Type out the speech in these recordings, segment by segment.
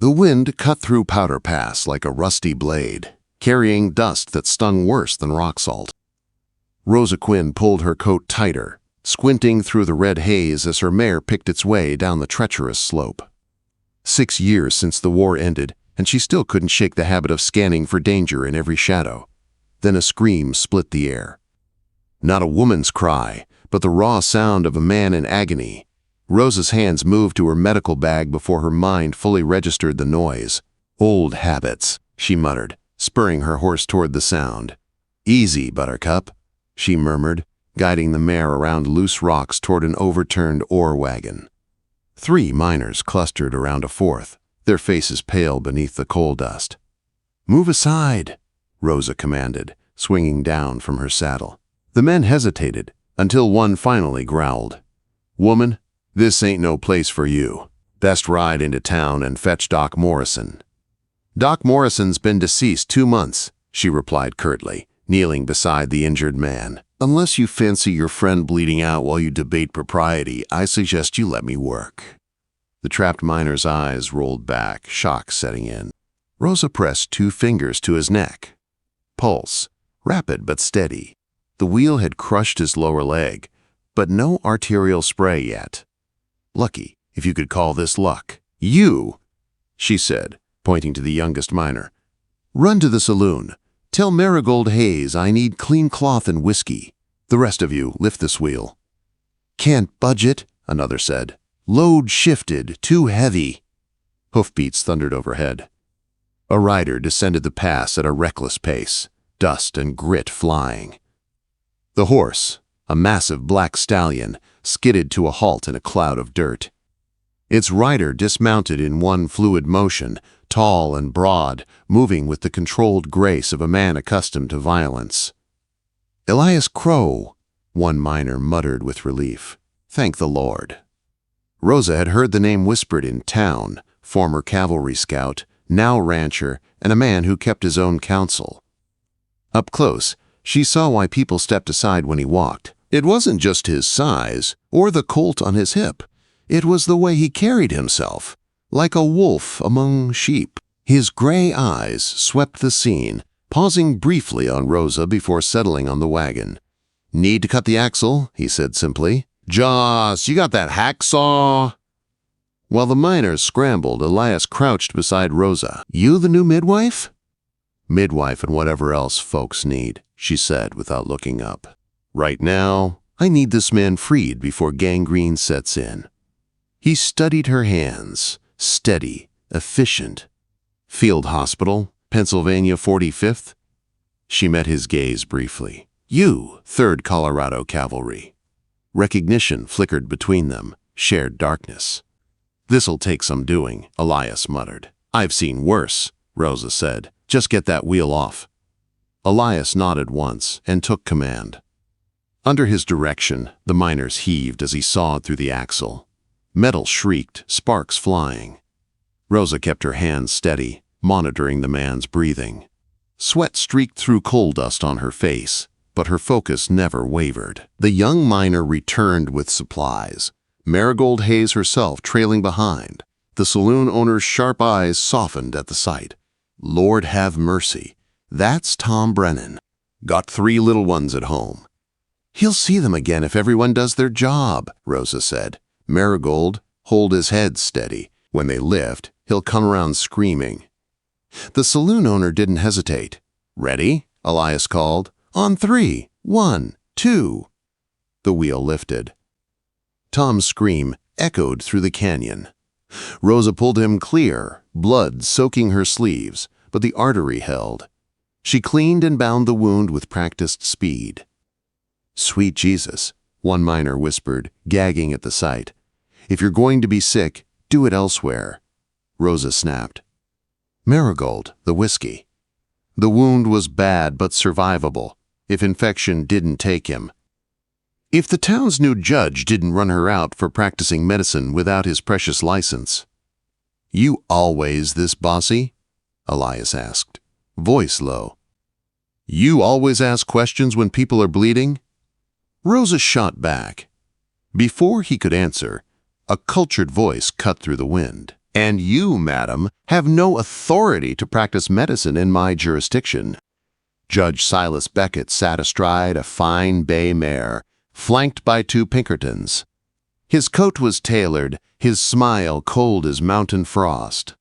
The wind cut through Powder Pass like a rusty blade, carrying dust that stung worse than rock salt. Rosa Quinn pulled her coat tighter, squinting through the red haze as her mare picked its way down the treacherous slope. 6 years since the war ended, and she still couldn't shake the habit of scanning for danger in every shadow. Then a scream split the air. Not a woman's cry, but the raw sound of a man in agony. Rosa's hands moved to her medical bag before her mind fully registered the noise. "Old habits," she muttered, spurring her horse toward the sound. "Easy, Buttercup," she murmured, guiding the mare around loose rocks toward an overturned ore wagon. 3 miners clustered around a 4th, their faces pale beneath the coal dust. "Move aside," Rosa commanded, swinging down from her saddle. The men hesitated, until one finally growled. "Woman, this ain't no place for you. Best ride into town and fetch Doc Morrison." "Doc Morrison's been deceased 2 months," she replied curtly, kneeling beside the injured man. "Unless you fancy your friend bleeding out while you debate propriety, I suggest you let me work." The trapped miner's eyes rolled back, shock setting in. Rosa pressed 2 fingers to his neck. Pulse, rapid but steady. The wheel had crushed his lower leg, but no arterial spray yet. "Lucky, if you could call this luck. You," she said, pointing to the youngest miner. "Run to the saloon. Tell Marigold Hayes I need clean cloth and whiskey. The rest of you, lift this wheel." "Can't budge it," another said. "Load shifted, too heavy." Hoofbeats thundered overhead. A rider descended the pass at a reckless pace, dust and grit flying. The horse, a massive black stallion, skidded to a halt in a cloud of dirt. Its rider dismounted in one fluid motion, tall and broad, moving with the controlled grace of a man accustomed to violence. "Elias Crowe," one miner muttered with relief. "Thank the Lord." Rosa had heard the name whispered in town, former cavalry scout, now rancher, and a man who kept his own counsel. Up close, she saw why people stepped aside when he walked. It wasn't just his size, or the colt on his hip. It was the way he carried himself, like a wolf among sheep. His gray eyes swept the scene, pausing briefly on Rosa before settling on the wagon. "Need to cut the axle?" he said simply. "Joss, you got that hacksaw?" While the miners scrambled, Elias crouched beside Rosa. "You the new midwife?" "Midwife and whatever else folks need," she said without looking up. "Right now, I need this man freed before gangrene sets in." He studied her hands, steady, efficient. "Field Hospital, Pennsylvania 45th? She met his gaze briefly. "You, 3rd Colorado Cavalry." Recognition flickered between them, shared darkness. "This'll take some doing," Elias muttered. "I've seen worse," Rosa said. "Just get that wheel off." Elias nodded once and took command. Under his direction, the miners heaved as he sawed through the axle. Metal shrieked, sparks flying. Rosa kept her hands steady, monitoring the man's breathing. Sweat streaked through coal dust on her face, but her focus never wavered. The young miner returned with supplies, Marigold Hayes herself trailing behind. The saloon owner's sharp eyes softened at the sight. "Lord have mercy, that's Tom Brennan. Got 3 little ones at home." "He'll see them again if everyone does their job," Rosa said. "Marigold, hold his head steady. When they lift, he'll come around screaming." The saloon owner didn't hesitate. "Ready?" Elias called. "On 3. 1, 2. The wheel lifted. Tom's scream echoed through the canyon. Rosa pulled him clear, blood soaking her sleeves, but the artery held. She cleaned and bound the wound with practiced speed. "Sweet Jesus," one miner whispered, gagging at the sight. "If you're going to be sick, do it elsewhere." Rosa snapped. "Marigold, the whiskey." The wound was bad but survivable, if infection didn't take him. If the town's new judge didn't run her out for practicing medicine without his precious license. "You always this bossy?" Elias asked, voice low. "You always ask questions when people are bleeding?" Rosa shot back. Before he could answer, a cultured voice cut through the wind. And you, madam, have no authority to practice medicine in my jurisdiction. Judge Silas Beckett sat astride a fine bay mare, flanked by 2 Pinkertons. His coat was tailored, his smile cold as mountain frost.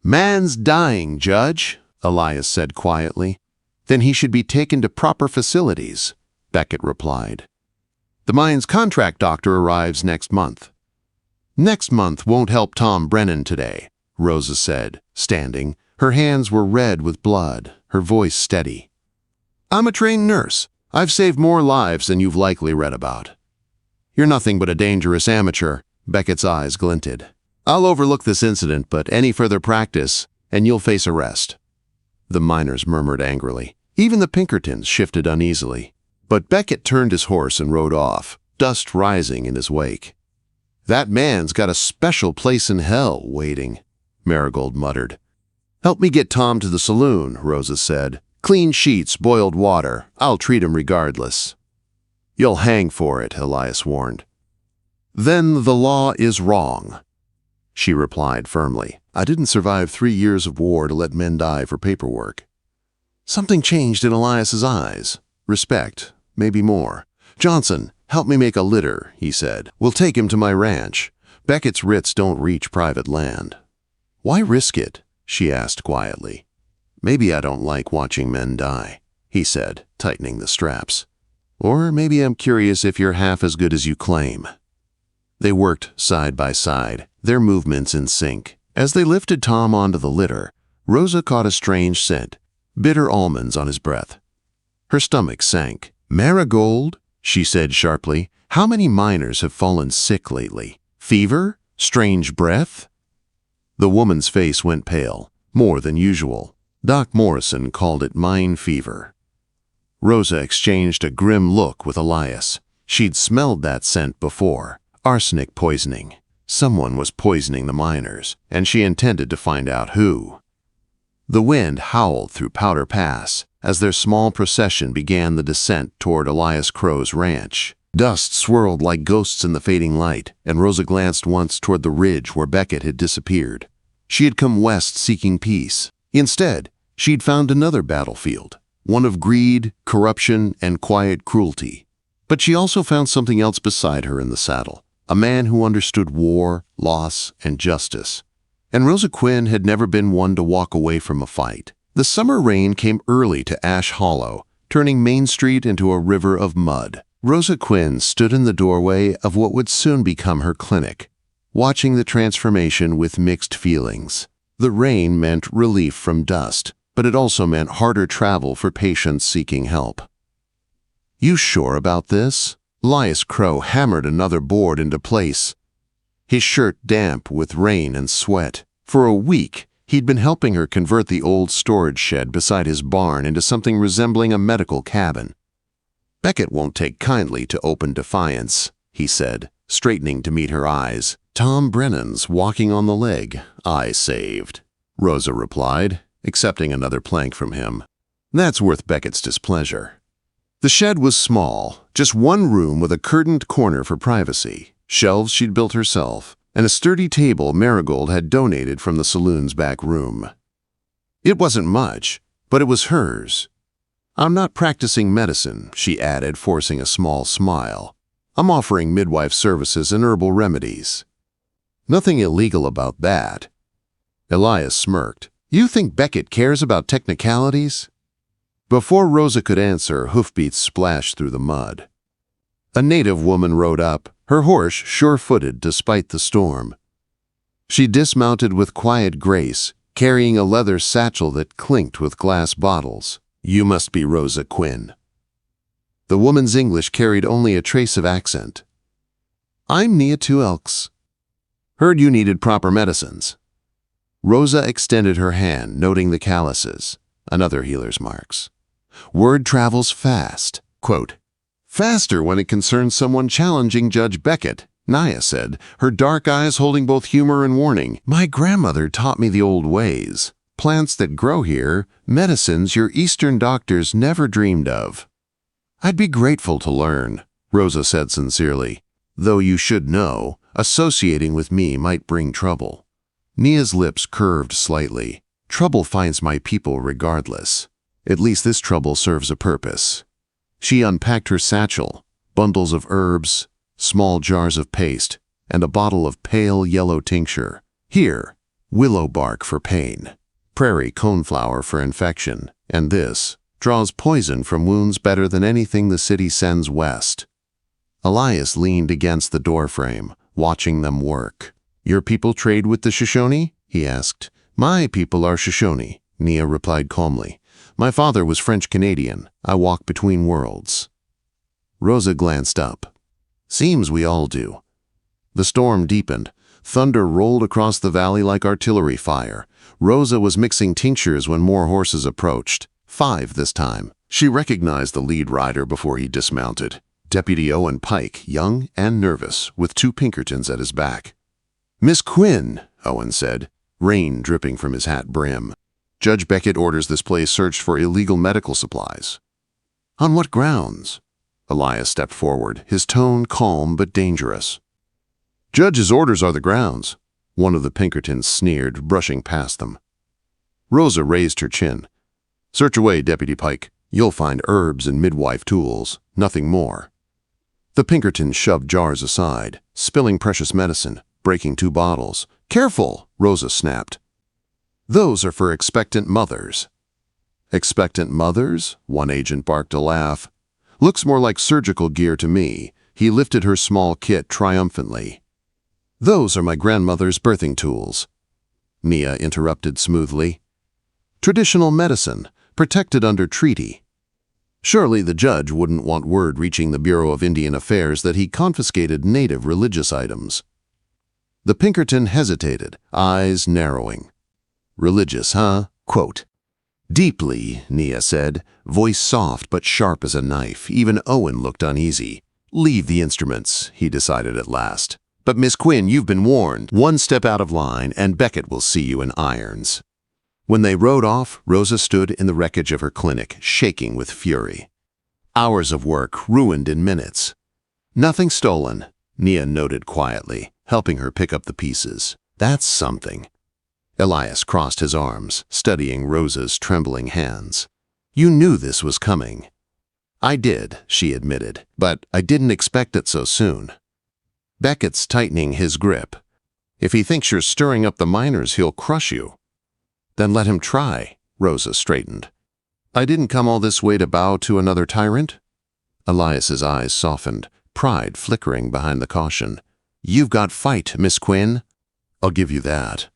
"Man's dying, Judge," Elias said quietly. "Then he should be taken to proper facilities," Beckett replied. "The mine's contract doctor arrives next month." "Next month won't help Tom Brennan today," Rosa said, standing. Her hands were red with blood, her voice steady. "I'm a trained nurse. I've saved more lives than you've likely read about." "You're nothing but a dangerous amateur," Beckett's eyes glinted. "I'll overlook this incident, but any further practice, and you'll face arrest." The miners murmured angrily. Even the Pinkertons shifted uneasily. But Beckett turned his horse and rode off, dust rising in his wake. "That man's got a special place in hell waiting," Marigold muttered. "Help me get Tom to the saloon," Rosa said. "Clean sheets, boiled water. I'll treat him regardless." "You'll hang for it," Elias warned. "Then the law is wrong," she replied firmly. "I didn't survive 3 years of war to let men die for paperwork." Something changed in Elias's eyes. Respect, maybe more. "Johnson, help me make a litter," he said. "We'll take him to my ranch. Beckett's writs don't reach private land." "Why risk it?" she asked quietly. "Maybe I don't like watching men die," he said, tightening the straps. "Or maybe I'm curious if you're half as good as you claim." They worked side by side, their movements in sync. As they lifted Tom onto the litter, Rosa caught a strange scent, bitter almonds on his breath. Her stomach sank. "Marigold," she said sharply, "how many miners have fallen sick lately? Fever? Strange breath?" The woman's face went pale, more than usual. Doc Morrison called it mine fever. Rosa exchanged a grim look with Elias. She'd smelled that scent before. Arsenic poisoning. Someone was poisoning the miners, and she intended to find out who. The wind howled through Powder Pass as their small procession began the descent toward Elias Crowe's ranch. Dust swirled like ghosts in the fading light, and Rosa glanced once toward the ridge where Beckett had disappeared. She had come west seeking peace. Instead, she'd found another battlefield, one of greed, corruption, and quiet cruelty. But she also found something else beside her in the saddle, a man who understood war, loss, and justice. And Rosa Quinn had never been one to walk away from a fight. The summer rain came early to Ash Hollow, turning Main Street into a river of mud. Rosa Quinn stood in the doorway of what would soon become her clinic, watching the transformation with mixed feelings. The rain meant relief from dust, but it also meant harder travel for patients seeking help. "You sure about this?" Elias Crowe hammered another board into place, his shirt damp with rain and sweat. For a week, he'd been helping her convert the old storage shed beside his barn into something resembling a medical cabin. "Beckett won't take kindly to open defiance," he said, straightening to meet her eyes. "Tom Brennan's walking on the leg I saved," Rosa replied, accepting another plank from him. "That's worth Beckett's displeasure." The shed was small, just one room with a curtained corner for privacy, shelves she'd built herself, and a sturdy table Marigold had donated from the saloon's back room. It wasn't much, but it was hers. "I'm not practicing medicine," she added, forcing a small smile. "I'm offering midwife services and herbal remedies." "Nothing illegal about that." Elias smirked. "You think Beckett cares about technicalities?" Before Rosa could answer, hoofbeats splashed through the mud. A native woman rode up, her horse sure-footed despite the storm. She dismounted with quiet grace, carrying a leather satchel that clinked with glass bottles. "You must be Rosa Quinn." The woman's English carried only a trace of accent. "I'm Nia Two Elks. Heard you needed proper medicines." Rosa extended her hand, noting the calluses, another healer's marks. "Word travels fast." Quote, "Faster when it concerns someone challenging Judge Beckett," Nia said, her dark eyes holding both humor and warning. "My grandmother taught me the old ways. Plants that grow here, medicines your Eastern doctors never dreamed of." "I'd be grateful to learn," Rosa said sincerely, "though you should know, associating with me might bring trouble." Nia's lips curved slightly. Trouble finds my people regardless. At least this trouble serves a purpose. She unpacked her satchel, bundles of herbs, small jars of paste, and a bottle of pale yellow tincture. Here, willow bark for pain, prairie coneflower for infection, and this draws poison from wounds better than anything the city sends west. Elias leaned against the doorframe, watching them work. "Your people trade with the Shoshone?" he asked. "My people are Shoshone," Nia replied calmly. "My father was French-Canadian. I walk between worlds." Rosa glanced up. "Seems we all do." The storm deepened. Thunder rolled across the valley like artillery fire. Rosa was mixing tinctures when more horses approached. 5 this time. She recognized the lead rider before he dismounted. Deputy Owen Pike, young and nervous, with 2 Pinkertons at his back. "Miss Quinn," Owen said, rain dripping from his hat brim. "Judge Beckett orders this place searched for illegal medical supplies." "On what grounds?" Elias stepped forward, his tone calm but dangerous. "Judge's orders are the grounds," one of the Pinkertons sneered, brushing past them. Rosa raised her chin. "Search away, Deputy Pike. You'll find herbs and midwife tools, nothing more." The Pinkerton shoved jars aside, spilling precious medicine, breaking 2 bottles. "Careful!" Rosa snapped. "Those are for expectant mothers." "Expectant mothers?" One agent barked a laugh. "Looks more like surgical gear to me." He lifted her small kit triumphantly. "Those are my grandmother's birthing tools," Nia interrupted smoothly. "Traditional medicine, protected under treaty." Surely the judge wouldn't want word reaching the Bureau of Indian Affairs that he confiscated native religious items. The Pinkerton hesitated, eyes narrowing. "Religious, huh?" Quote, "Deeply," Nia said, voice soft but sharp as a knife. Even Owen looked uneasy. "Leave the instruments," he decided at last. "But Miss Quinn, you've been warned. 1 step out of line, and Beckett will see you in irons." When they rode off, Rosa stood in the wreckage of her clinic, shaking with fury. Hours of work ruined in minutes. "Nothing stolen," Nia noted quietly, helping her pick up the pieces. "That's something." Elias crossed his arms, studying Rosa's trembling hands. "You knew this was coming." "I did," she admitted, "but I didn't expect it so soon." Beckett's tightening his grip. "If he thinks you're stirring up the miners, he'll crush you." "Then let him try," Rosa straightened. "I didn't come all this way to bow to another tyrant." Elias's eyes softened, pride flickering behind the caution. "You've got fight, Miss Quinn." "I'll give you that."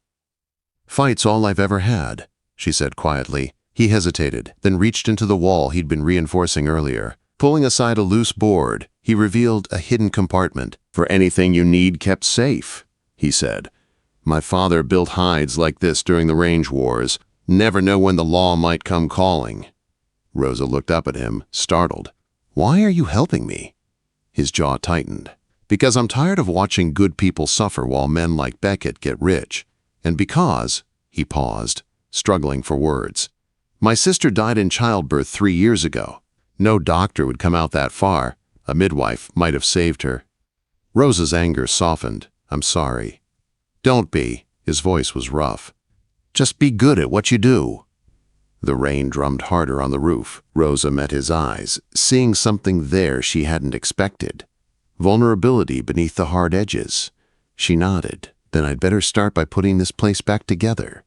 "Fight's all I've ever had," she said quietly. He hesitated, then reached into the wall he'd been reinforcing earlier. Pulling aside a loose board, he revealed a hidden compartment. "For anything you need kept safe," he said. "My father built hides like this during the range wars. Never know when the law might come calling." Rosa looked up at him, startled. "Why are you helping me?" His jaw tightened. "Because I'm tired of watching good people suffer while men like Beckett get rich. And because," he paused, struggling for words, "my sister died in childbirth 3 years ago. No doctor would come out that far. A midwife might have saved her." Rosa's anger softened. "I'm sorry." "Don't be." His voice was rough. "Just be good at what you do." The rain drummed harder on the roof. Rosa met his eyes, seeing something there she hadn't expected. Vulnerability beneath the hard edges. She nodded. "Then I'd better start by putting this place back together."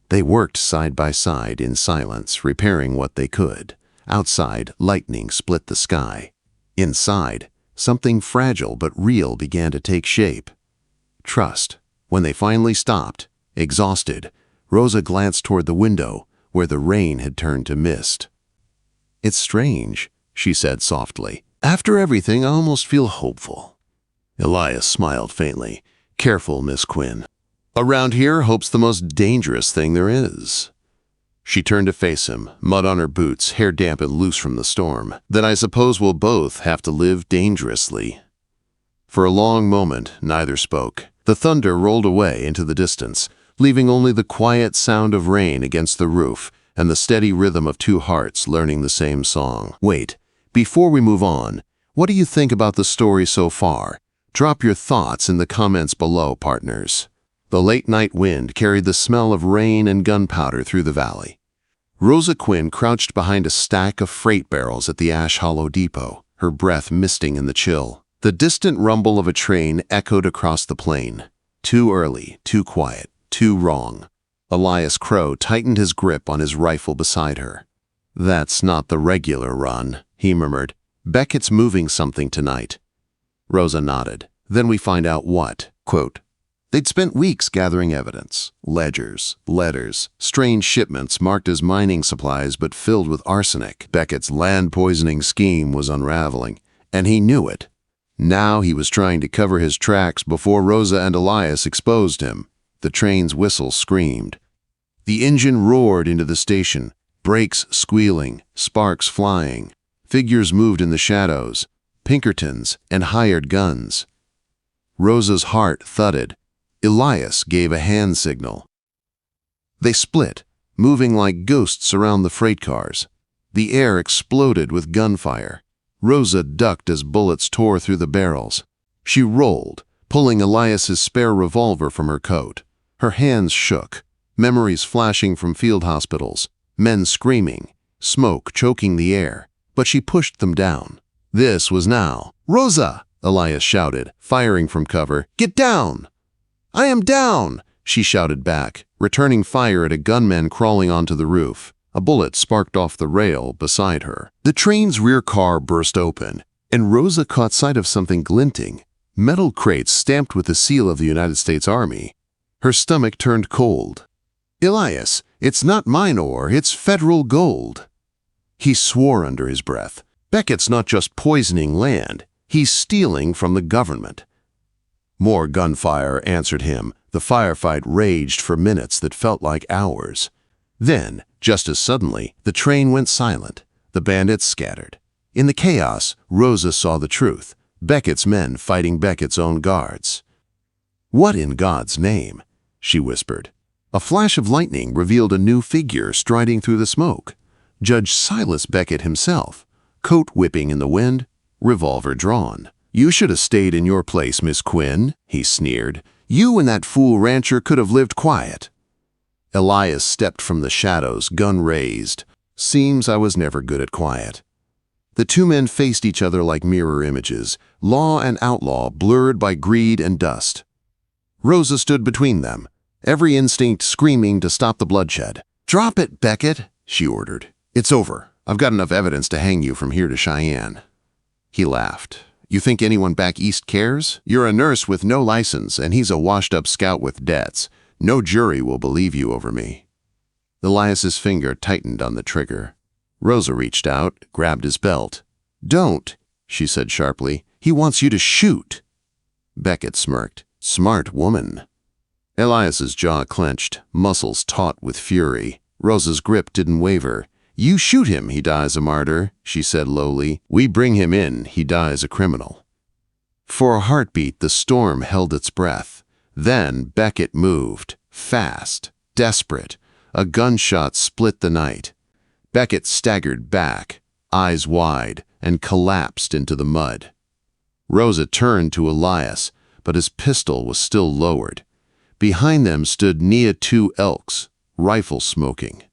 They worked side by side in silence, repairing what they could. Outside, lightning split the sky. Inside, something fragile but real began to take shape. Trust. When they finally stopped, exhausted, Rosa glanced toward the window, where the rain had turned to mist. "It's strange," she said softly. "After everything, I almost feel hopeful." Elias smiled faintly. "Careful, Miss Quinn. Around here, hope's the most dangerous thing there is." She turned to face him, mud on her boots, hair damp and loose from the storm. "Then I suppose we'll both have to live dangerously." For a long moment, neither spoke. The thunder rolled away into the distance, leaving only the quiet sound of rain against the roof and the steady rhythm of 2 hearts learning the same song. "Wait, before we move on, what do you think about the story so far? Drop your thoughts in the comments below, partners." The late-night wind carried the smell of rain and gunpowder through the valley. Rosa Quinn crouched behind a stack of freight barrels at the Ash Hollow depot, her breath misting in the chill. The distant rumble of a train echoed across the plain. Too early, too quiet, too wrong. Elias Crowe tightened his grip on his rifle beside her. "That's not the regular run," he murmured. "Beckett's moving something tonight." Rosa nodded. "Then we find out what." Quote, "They'd spent weeks gathering evidence, ledgers, letters, strange shipments marked as mining supplies but filled with arsenic. Beckett's land-poisoning scheme was unraveling, and he knew it. Now he was trying to cover his tracks before Rosa and Elias exposed him. The train's whistle screamed. The engine roared into the station, brakes squealing, sparks flying. Figures moved in the shadows, Pinkertons and hired guns. Rosa's heart thudded. Elias gave a hand signal. They split, moving like ghosts around the freight cars. The air exploded with gunfire. Rosa ducked as bullets tore through the barrels. She rolled, pulling Elias's spare revolver from her coat. Her hands shook, memories flashing from field hospitals, men screaming, smoke choking the air, but she pushed them down. This was now. "Rosa!" Elias shouted, firing from cover. "Get down!" "I am down!" she shouted back, returning fire at a gunman crawling onto the roof. A bullet sparked off the rail beside her. The train's rear car burst open, and Rosa caught sight of something glinting, metal crates stamped with the seal of the United States Army. Her stomach turned cold. "Elias, it's not mine ore, it's federal gold." He swore under his breath. "Beckett's not just poisoning land, he's stealing from the government." More gunfire answered him. The firefight raged for minutes that felt like hours. Then, just as suddenly, the train went silent. The bandits scattered. In the chaos, Rosa saw the truth. Beckett's men fighting Beckett's own guards. "What in God's name?" she whispered. A flash of lightning revealed a new figure striding through the smoke. Judge Silas Beckett himself, coat whipping in the wind, revolver drawn. "You should have stayed in your place, Miss Quinn," he sneered. "You and that fool rancher could have lived quiet." Elias stepped from the shadows, gun raised. "Seems I was never good at quiet." The two men faced each other like mirror images, law and outlaw blurred by greed and dust. Rosa stood between them, every instinct screaming to stop the bloodshed. "Drop it, Beckett," she ordered. "It's over. I've got enough evidence to hang you from here to Cheyenne." He laughed. "You think anyone back east cares? You're a nurse with no license, and he's a washed-up scout with debts. No jury will believe you over me." Elias's finger tightened on the trigger. Rosa reached out, grabbed his belt. "Don't," she said sharply. "He wants you to shoot." Beckett smirked. "Smart woman." Elias's jaw clenched, muscles taut with fury. Rosa's grip didn't waver. "You shoot him, he dies a martyr," she said lowly. "We bring him in, he dies a criminal." For a heartbeat, the storm held its breath. Then Beckett moved, fast, desperate. A gunshot split the night. Beckett staggered back, eyes wide, and collapsed into the mud. Rosa turned to Elias, but his pistol was still lowered. Behind them stood Nia two Elks, rifle smoking.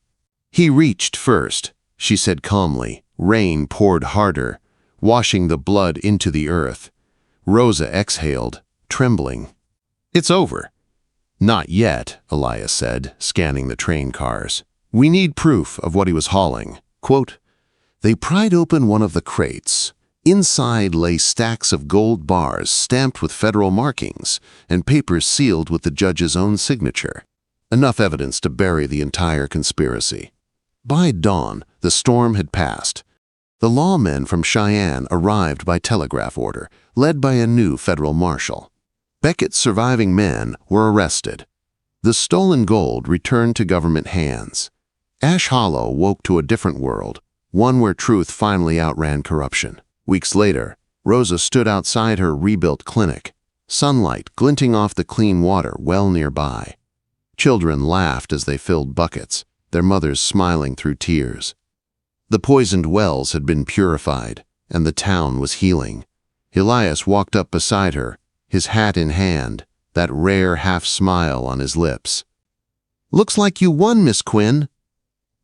"He reached first," she said calmly. Rain poured harder, washing the blood into the earth. Rosa exhaled, trembling. "It's over." "Not yet," Elias said, scanning the train cars. "We need proof of what he was hauling." Quote, "They pried open one of the crates. Inside lay stacks of gold bars stamped with federal markings and papers sealed with the judge's own signature. Enough evidence to bury the entire conspiracy." By dawn, the storm had passed. The lawmen from Cheyenne arrived by telegraph order, led by a new federal marshal. Beckett's surviving men were arrested. The stolen gold returned to government hands. Ash Hollow woke to a different world, one where truth finally outran corruption. Weeks later, Rosa stood outside her rebuilt clinic, sunlight glinting off the clean water well nearby. Children laughed as they filled buckets, their mothers smiling through tears. The poisoned wells had been purified, and the town was healing. Elias walked up beside her, his hat in hand, that rare half-smile on his lips. "Looks like you won, Miss Quinn."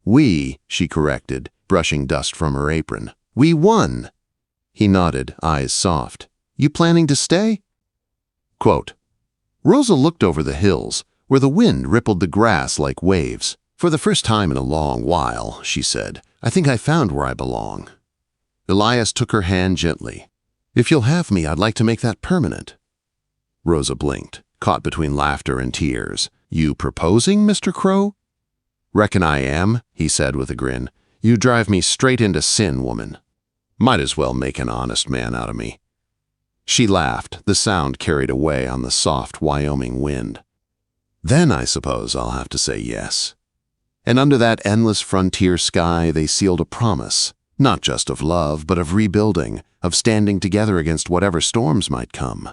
"We," she corrected, brushing dust from her apron. "We won." He nodded, eyes soft. "You planning to stay?" Quote, Rosa looked over the hills, where the wind rippled the grass like waves. "For the first time in a long while," she said, "I think I found where I belong." Elias took her hand gently. "If you'll have me, I'd like to make that permanent." Rosa blinked, caught between laughter and tears. "You proposing, Mr. Crowe?" "Reckon I am," he said with a grin. "You drive me straight into sin, woman. Might as well make an honest man out of me." She laughed, the sound carried away on the soft Wyoming wind. "Then I suppose I'll have to say yes." And under that endless frontier sky they sealed a promise, not just of love, but of rebuilding, of standing together against whatever storms might come.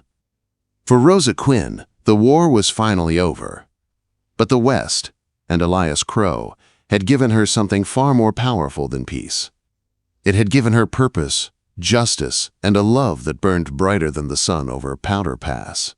For Rosa Quinn, the war was finally over. But the West, and Elias Crowe, had given her something far more powerful than peace. It had given her purpose, justice, and a love that burned brighter than the sun over Powder Pass.